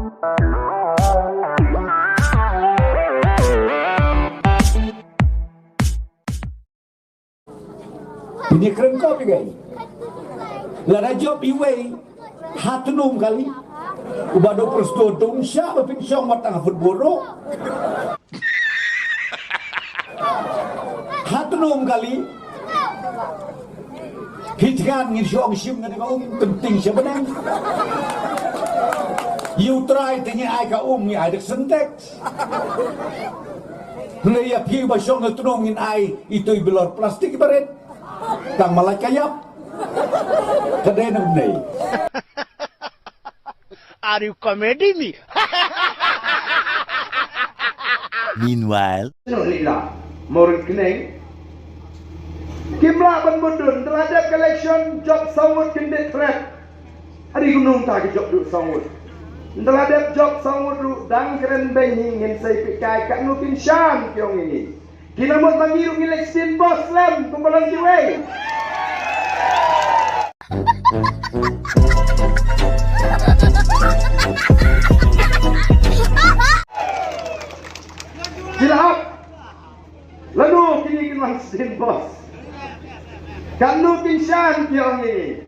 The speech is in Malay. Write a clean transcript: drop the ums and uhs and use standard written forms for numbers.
Ini keren kau guys. Lara job iway hatunum kali. Ubado perstodong siya bapin siyang matang futbolo. Hatunum kali. Hitkan ngin siyang sim na kau penting siya benang. You try tanya ay ka ni ay sentek. Leya pi ba siyang natunongin ay ito'y bilor plastik baret. Tang malay kayap. Kadai nang nay. Are you comedy me? Meanwhile, Morin Keneng Kimla ban mundun terhadap collection job sawut kendet trap. Hari gunung tak job duk sawut. Terhadap job sawut duk dang keren bengi ngin saya pikai kat nukin syam kiong ini. Kina mut mangiru ngileksin bos lem kumpulan jiwei. Silahap. Lalu kini kena sin bos. Kan nukin syam kiong ini.